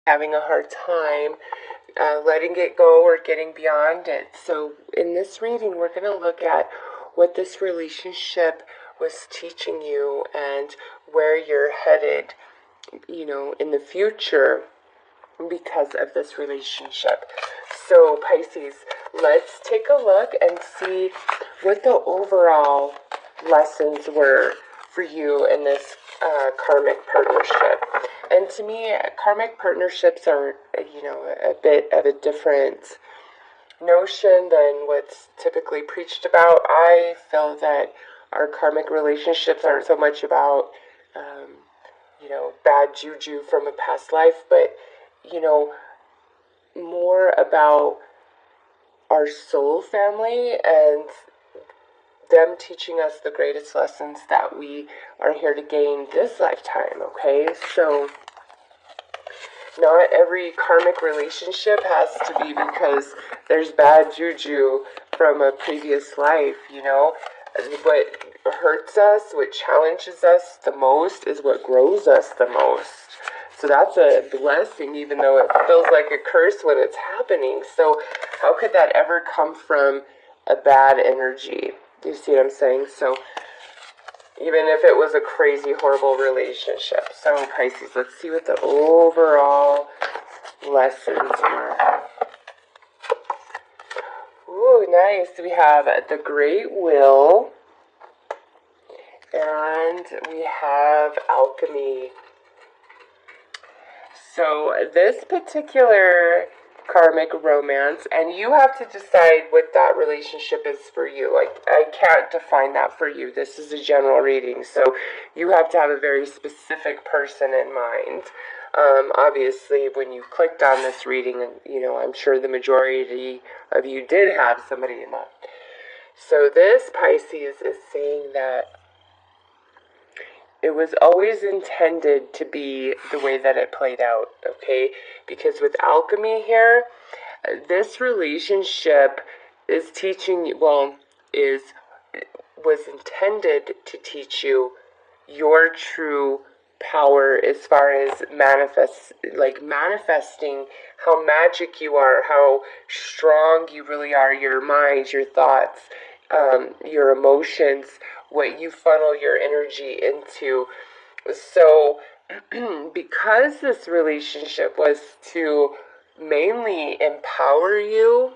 having a hard time letting it go or getting beyond it. So in this reading, we're going to look at what this relationship was teaching you and where you're headed, in the future because of this relationship. So Pisces, let's take a look and see what the overall lessons were for you in this karmic partnership. And to me, karmic partnerships are, a bit of a different notion than what's typically preached about. I feel that our karmic relationships aren't so much about, bad juju from a past life, but, more about our soul family and them teaching us the greatest lessons that we are here to gain this lifetime, okay? So not every karmic relationship has to be because there's bad juju from a previous life, What hurts us, what challenges us the most is what grows us the most. So that's a blessing, even though it feels like a curse when it's happening. So how could that ever come from a bad energy? Do you see what I'm saying? So even if it was a crazy, horrible relationship. So Pisces, let's see what the overall lessons were. Ooh, nice. We have the Great Will. And we have Alchemy. So this particular karmic romance, and you have to decide what that relationship is for you. I can't define that for you. This is a general reading, so you have to have a very specific person in mind. Obviously, when you clicked on this reading, I'm sure the majority of you did have somebody in mind. So this Pisces is saying that it was always intended to be the way that it played out, okay? Because with alchemy here, this relationship is was intended to teach you your true power as far as manifesting how magic you are, how strong you really are, your mind, your thoughts, your emotions, what you funnel your energy into. So because this relationship was to mainly empower you,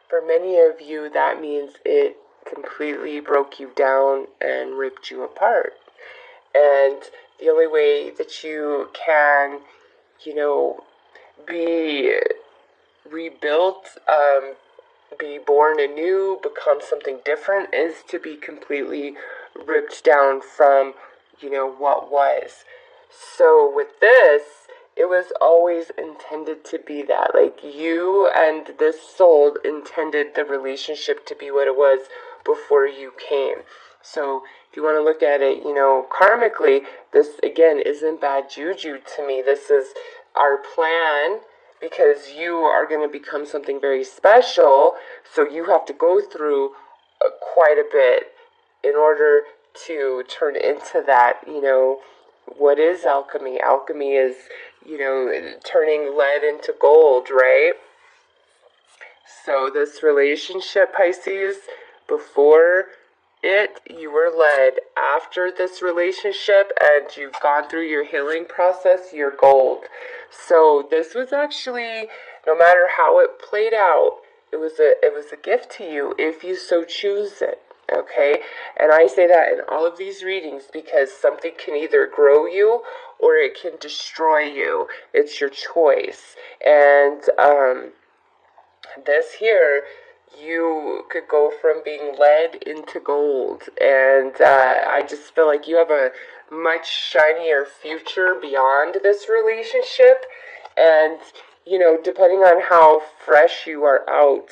for many of you that means it completely broke you down and ripped you apart. And the only way that you can, be rebuilt, be born anew, become something different, is to be completely ripped down from, what was. So with this, it was always intended to be that. Like, you and this soul intended the relationship to be what it was before you came. So if you want to look at it, karmically, this again isn't bad juju to me. This is our plan, because you are going to become something very special. So you have to go through quite a bit in order to turn into that. What is alchemy? Alchemy is, turning lead into gold, right? So this relationship, Pisces, before it, you were led. After this relationship and you've gone through your healing process, you're gold. So this was actually, no matter how it played out, it was a gift to you if you so choose it. Okay? And I say that in all of these readings because something can either grow you or it can destroy you. It's your choice. And this here, you could go from being lead into gold. And I just feel like you have a much shinier future beyond this relationship. And, depending on how fresh you are out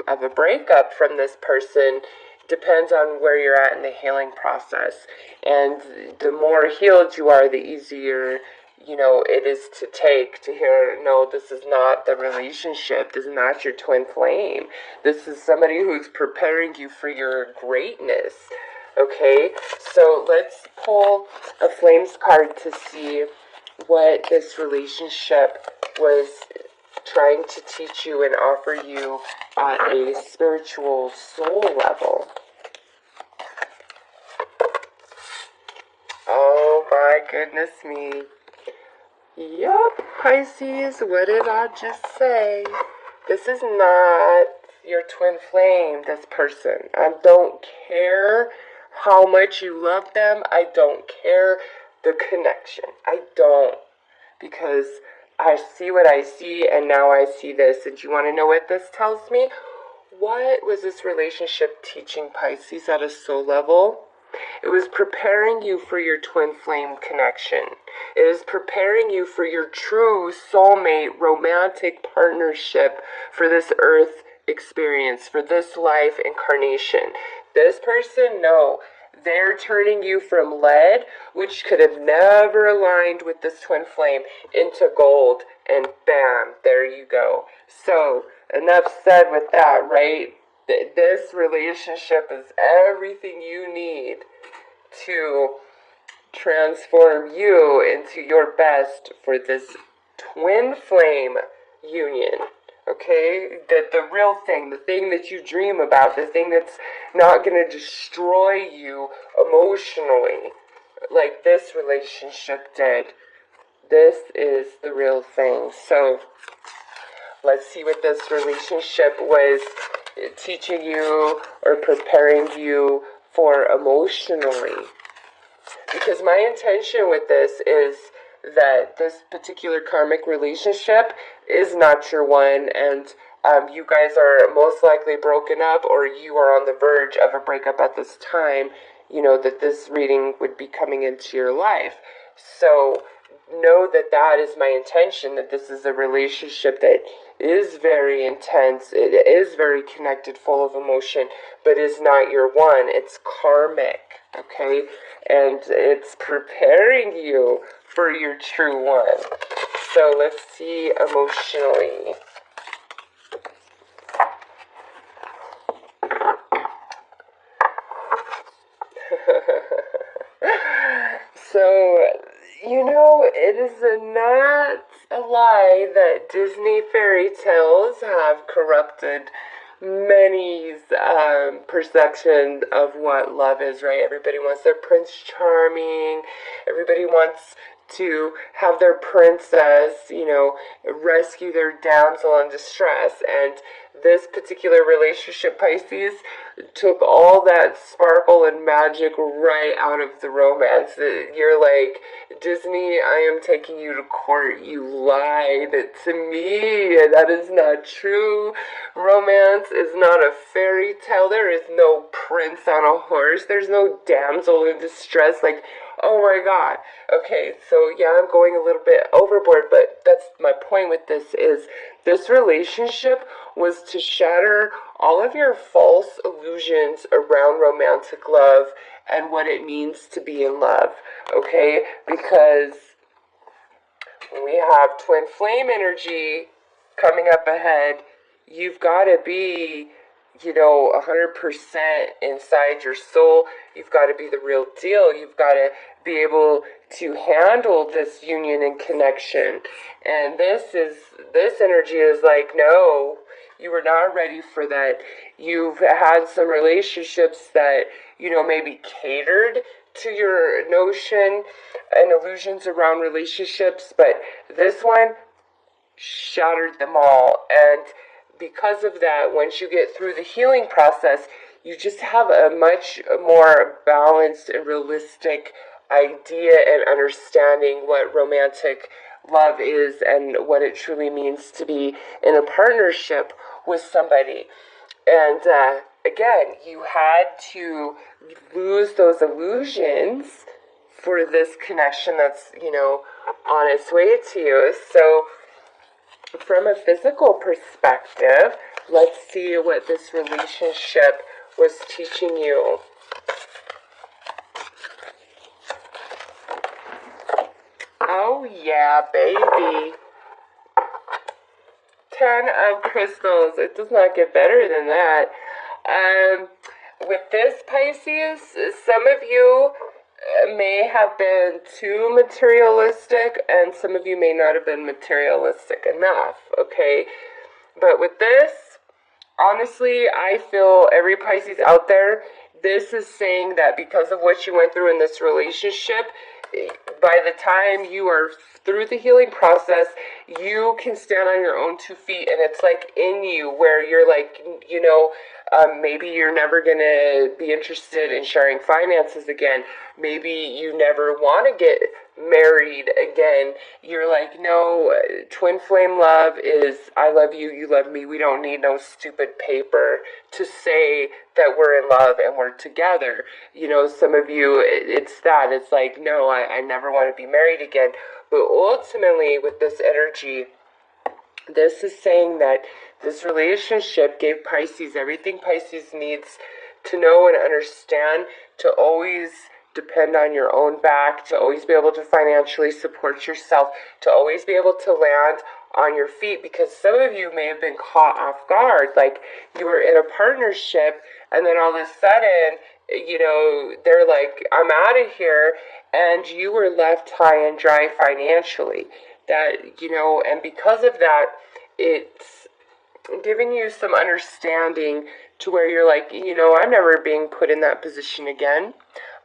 of a breakup from this person, depends on where you're at in the healing process. And the more healed you are, the easier it is to take to hear, no, this is not the relationship. This is not your twin flame. This is somebody who's preparing you for your greatness. Okay, so let's pull a flames card to see what this relationship was trying to teach you and offer you at a spiritual soul level. Oh my goodness me. Yup, Pisces, what did I just say? This is not your twin flame, this person. I don't care how much you love them. I don't care the connection. I don't. Because I see what I see, and now I see this. And do you want to know what this tells me? What was this relationship teaching Pisces at a soul level? It was preparing you for your twin flame connection. It is preparing you for your true soulmate romantic partnership for this earth experience, for this life incarnation. This person, no, they're turning you from lead, which could have never aligned with this twin flame, into gold, and bam, there you go. So, enough said with that, right? This relationship is everything you need to transform you into your best for this twin flame union. Okay? The real thing, the thing that you dream about, the thing that's not going to destroy you emotionally like this relationship did. This is the real thing. So, let's see what this relationship was teaching you or preparing you for emotionally. Because my intention with this is that this particular karmic relationship is not your one, and you guys are most likely broken up, or you are on the verge of a breakup at this time, you know, that this reading would be coming into your life. So know that that is my intention, that this is a relationship that is very intense, it is very connected, full of emotion, but is not your one. It's karmic, okay? And it's preparing you for your true one. So let's see emotionally. So, you know, it is not a lie that Disney fairy tales have corrupted many's perception of what love is, right? Everybody wants their Prince Charming. Everybody wants to have their princess, you know, rescue their damsel in distress. And this particular relationship, Pisces, took all that sparkle and magic right out of the romance. You're like, Disney, I am taking you to court. You lied to me. That is not true. Romance is not a fairy tale. There is no prince on a horse. There's no damsel in distress. Like, oh my God. Okay, so yeah, I'm going a little bit overboard, but that's my point with this is this relationship was to shatter all of your false illusions around romantic love and what it means to be in love, okay? Because when we have twin flame energy coming up ahead, you've got to be, you know, 100% inside your soul. You've got to be the real deal. You've got to be able to handle this union and connection. And this energy is like, no, you were not ready for that. You've had some relationships that, you know, maybe catered to your notion and illusions around relationships, but this one shattered them all. And because of that, once you get through the healing process, you just have a much more balanced and realistic idea and understanding what romantic love is and what it truly means to be in a partnership with somebody. And again, you had to lose those illusions for this connection that's, you know, on its way to you. So from a physical perspective, let's see what this relationship was teaching you. Oh yeah, baby. 10 of crystals. It does not get better than that. With this, Pisces, some of you may have been too materialistic, and some of you may not have been materialistic enough, okay? But with this, honestly, I feel every Pisces out there, this is saying that because of what you went through in this relationship, by the time you are through the healing process, you can stand on your own 2 feet, and it's like in you where you're like, maybe you're never gonna be interested in sharing finances again. Maybe you never want to get married again. You're like, no, twin flame love is I love you, you love me. We don't need no stupid paper to say that we're in love and we're together. Some of you, it's that. It's like, no, I never want to be married again. But ultimately, with this energy, this is saying that this relationship gave Pisces everything Pisces needs to know and understand, to always depend on your own back, to always be able to financially support yourself, to always be able to land on your feet, because some of you may have been caught off guard, like you were in a partnership and then all of a sudden, they're like, I'm out of here, and you were left high and dry financially. And because of that, it's giving you some understanding to where you're like, I'm never being put in that position again.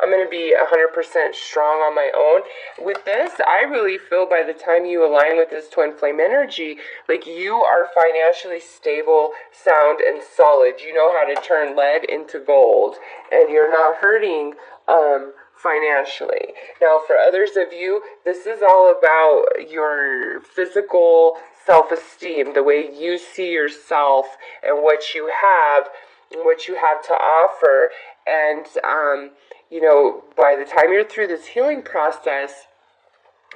I'm going to be 100% strong on my own. With this, I really feel by the time you align with this twin flame energy, like you are financially stable, sound, and solid. You know how to turn lead into gold, and you're not hurting financially. Now, for others of you, this is all about your physical self-esteem, the way you see yourself and what you have to offer. And by the time you're through this healing process,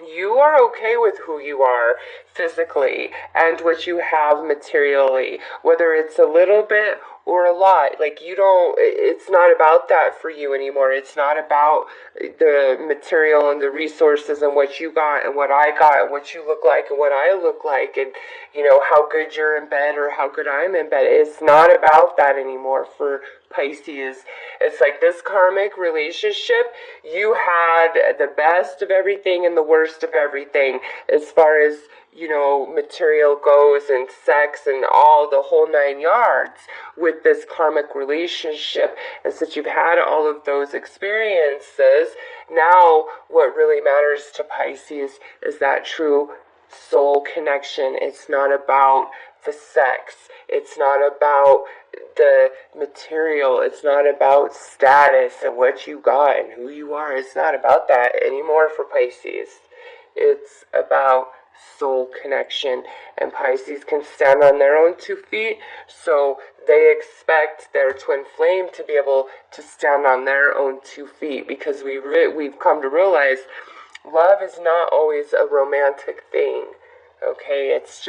you are okay with who you are physically and what you have materially, whether it's a little bit or a lot. Like, it's not about that for you anymore. It's not about the material and the resources and what you got and what I got and what you look like and what I look like and, how good you're in bed or how good I'm in bed. It's not about that anymore for Pisces. It's like this karmic relationship, you had the best of everything and the worst of everything as far as, material goes and sex and all the whole 9 yards with this karmic relationship. And since you've had all of those experiences, now what really matters to Pisces is that true soul connection. It's not about the sex. It's not about the material. It's not about status and what you got and who you are. It's not about that anymore for Pisces. It's about soul connection, and Pisces can stand on their own 2 feet, so they expect their twin flame to be able to stand on their own 2 feet, because we've come to realize love is not always a romantic thing. Okay, it's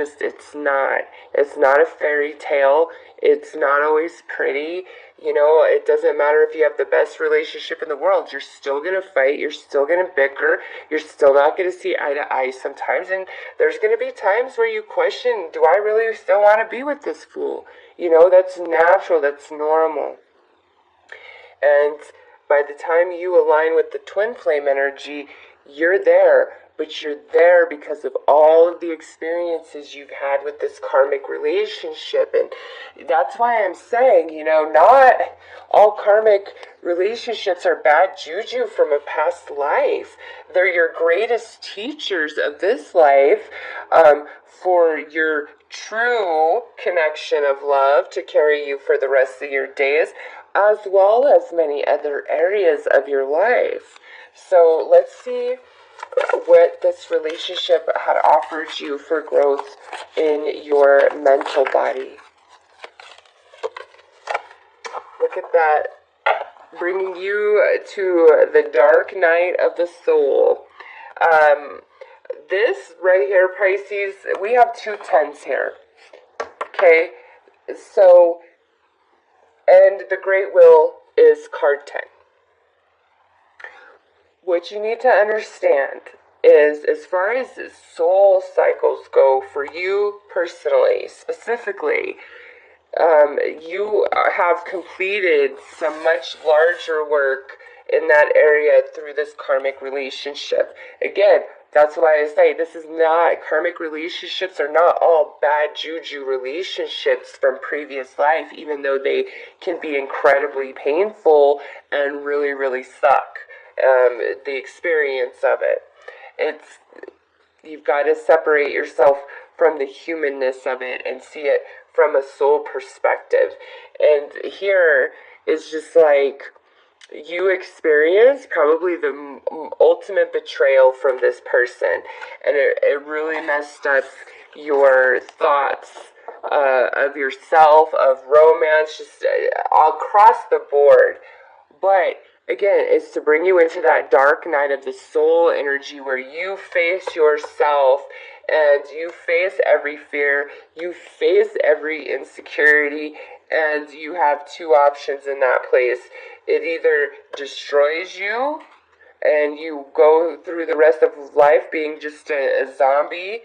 not a fairy tale. It's not always pretty. It doesn't matter if you have the best relationship in the world. You're still going to fight. You're still going to bicker. You're still not going to see eye to eye sometimes. And there's going to be times where you question, do I really still want to be with this fool? That's natural. That's normal. And by the time you align with the twin flame energy, you're there. But you're there because of all of the experiences you've had with this karmic relationship. And that's why I'm saying, not all karmic relationships are bad juju from a past life. They're your greatest teachers of this life, for your true connection of love to carry you for the rest of your days, as well as many other areas of your life. So let's see what this relationship had offered you for growth in your mental body. Look at that, bringing you to the dark night of the soul. This right here, Pisces, we have 2 10s here. Okay, so, and the Great Wheel is card 10. What you need to understand is, as far as soul cycles go for you personally, specifically, you have completed some much larger work in that area through this karmic relationship. Again, that's why I say this is not, karmic relationships are not all bad juju relationships from previous life, even though they can be incredibly painful and really, really suck. The experience of it. You've got to separate yourself from the humanness of it and see it from a soul perspective. And here is just like, you experience probably the ultimate betrayal from this person, and it really messed up your thoughts of yourself, of romance, just across the board. But again, it's to bring you into that dark night of the soul energy where you face yourself and you face every fear, you face every insecurity, and you have two options in that place. It either destroys you and you go through the rest of life being just a zombie,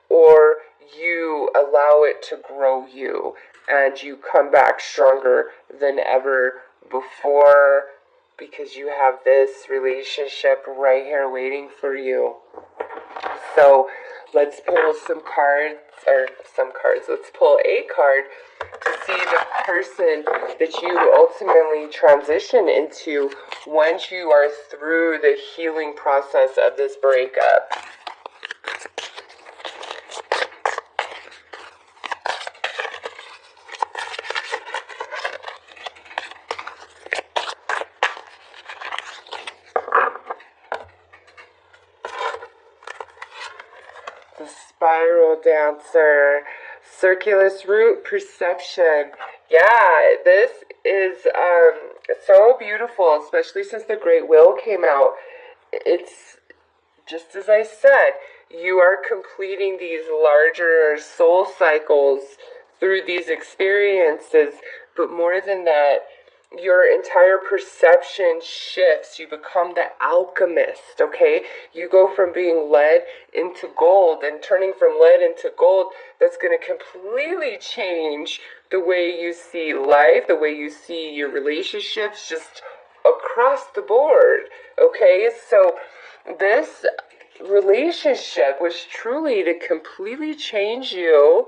or you allow it to grow you and you come back stronger than ever before, because you have this relationship right here waiting for you. So let's pull let's pull a card to see the person that you ultimately transition into once you are through the healing process of this breakup. The Spiral Dancer, Circulus Root Perception. Yeah, this is so beautiful, especially since the Great Wheel came out. It's just as I said, you are completing these larger soul cycles through these experiences, but more than that, your entire perception shifts. You become the alchemist, okay? You go from being lead into gold, and turning from lead into gold, that's going to completely change the way you see life, the way you see your relationships, just across the board, okay? So this relationship was truly to completely change you,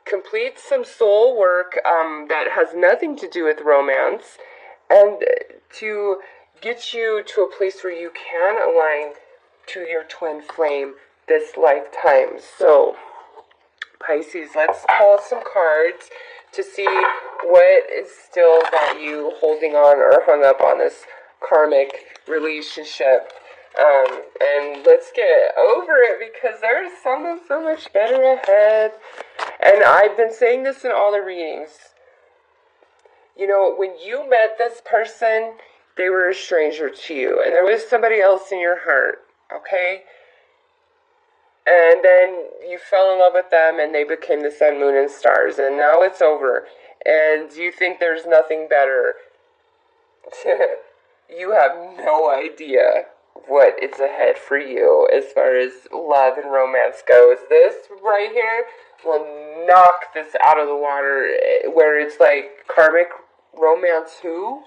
complete some soul work that has nothing to do with romance, and to get you to a place where you can align to your twin flame this lifetime. So, Pisces, let's pull some cards to see what is still got you holding on or hung up on this karmic relationship. And let's get over it, because there's something so much better ahead. And I've been saying this in all the readings. You know, when you met this person, they were a stranger to you, and there was somebody else in your heart, okay? And then you fell in love with them, and they became the sun, moon, and stars, and now it's over, and you think there's nothing better. You have no idea what is ahead for you as far as love and romance goes. This right here will knock this out of the water, where it's like, karmic romance who?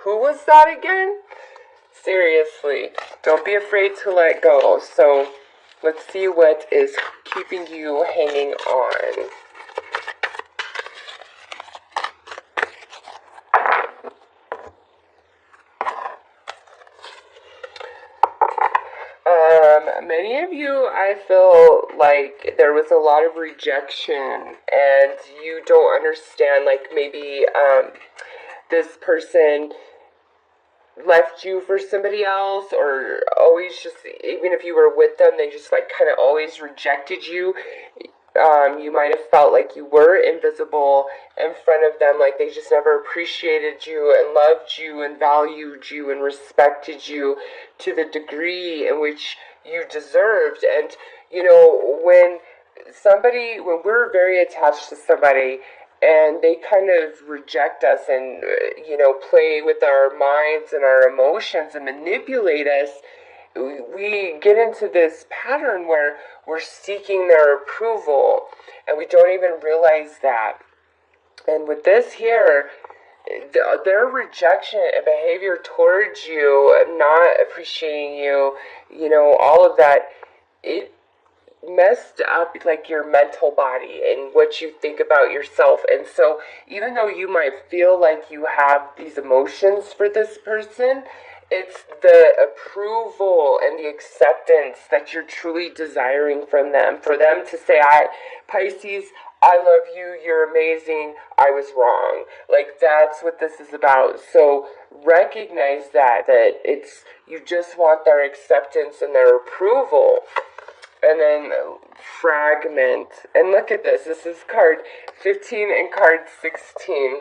Who was that again? Seriously, don't be afraid to let go. So let's see what is keeping you hanging on. Many of you, I feel like there was a lot of rejection, and you don't understand, like maybe this person left you for somebody else, or always just, even if you were with them, they just like kind of always rejected you. You might have felt like you were invisible in front of them, like they just never appreciated you and loved you and valued you and respected you to the degree in which you deserved. And, you know, when we're very attached to somebody and they kind of reject us and, you know, play with our minds and our emotions and manipulate us, we get into this pattern where we're seeking their approval, and we don't even realize that. And with this here, their rejection and behavior towards you, not appreciating you, all of that, it messed up like your mental body and what you think about yourself. And so even though you might feel like you have these emotions for this person, it's the approval and the acceptance that you're truly desiring from them. For them to say, Pisces, I love you, you're amazing, I was wrong. Like, that's what this is about. So recognize that it's, you just want their acceptance and their approval. And then fragment. And look at this. This is card 15 and card 16.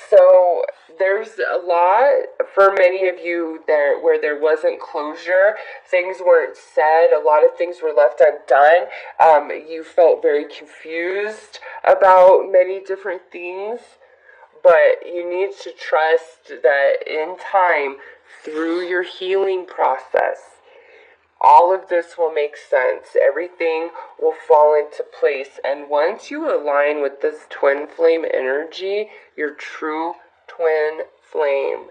So there's a lot for many of you there where there wasn't closure. Things weren't said. A lot of things were left undone. You felt very confused about many different things. But you need to trust that in time, through your healing process, all of this will make sense. Everything will fall into place. And once you align with this twin flame energy, your true twin flame,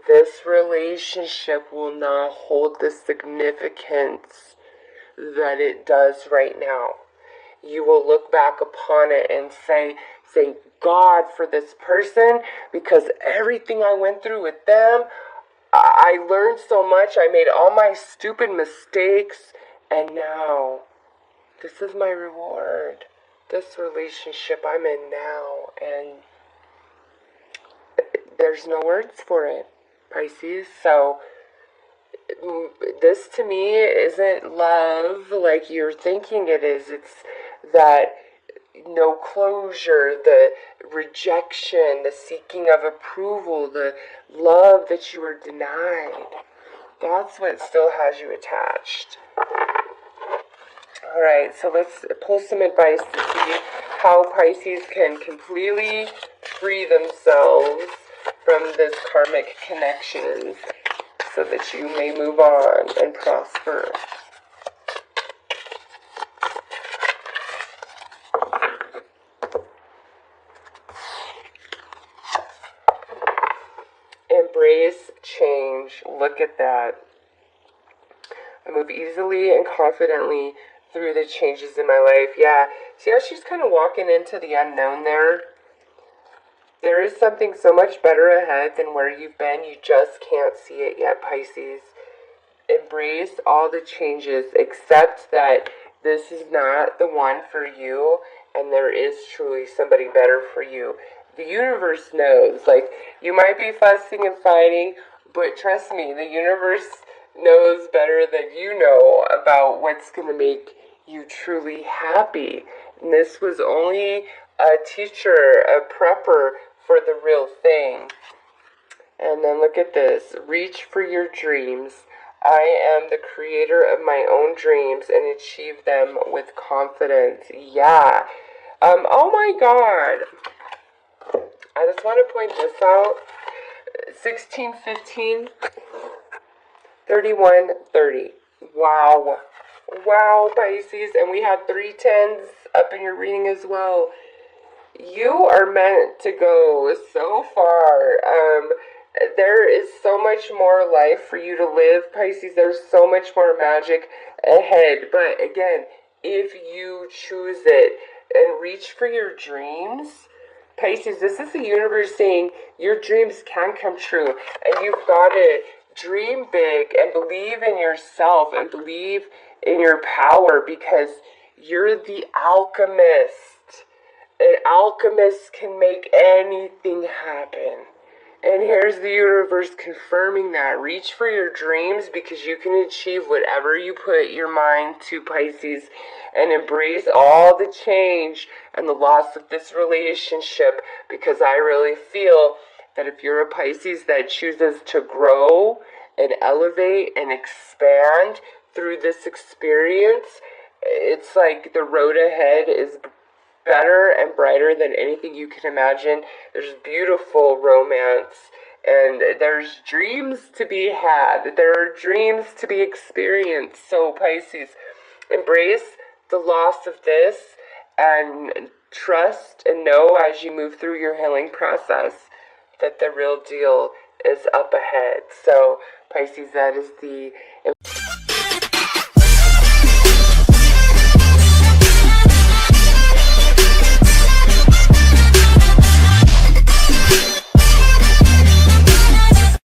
this relationship will not hold the significance that it does right now. You will look back upon it and say, thank God for this person, because everything I went through with them, I learned so much. I made all my stupid mistakes, and now this is my reward. This relationship I'm in now, and there's no words for it, Pisces. So this to me isn't love like you're thinking it is. It's that no closure, the rejection, the seeking of approval, the love that you were denied. That's what still has you attached. Alright, so let's pull some advice to see how Pisces can completely free themselves from this karmic connection so that you may move on and prosper. Embrace change. Look at that. I move easily and confidently through the changes in my life. Yeah. See how she's kind of walking into the unknown there? There is something so much better ahead than where you've been. You just can't see it yet, Pisces. Embrace all the changes. Accept that this is not the one for you, and there is truly somebody better for you. The universe knows. Like, you might be fussing and fighting, but trust me, the universe knows better than you know about what's going to make you truly happy. And this was only a teacher, a prepper for the real thing. And then look at this. Reach for your dreams. I am the creator of my own dreams and achieve them with confidence. Yeah. Oh my God. I just want to point this out. 16, 15, 31, 30. Wow. Wow, Pisces. And we had 3 10s up in your reading as well. You are meant to go so far. There is so much more life for you to live, Pisces. There's so much more magic ahead. But again, if you choose it and reach for your dreams, Pisces, this is the universe saying your dreams can come true. And you've got to dream big and believe in yourself and believe in your power, because you're the alchemist. An alchemist can make anything happen. And here's the universe confirming that. Reach for your dreams, because you can achieve whatever you put your mind to, Pisces. And embrace all the change and the loss of this relationship, because I really feel that if you're a Pisces that chooses to grow and elevate and expand through this experience, it's like the road ahead is better and brighter than anything you can imagine. There's beautiful romance, and there's dreams to be had. There are dreams to be experienced. So Pisces, embrace the loss of this and trust and know as you move through your healing process that the real deal is up ahead. So Pisces, that is the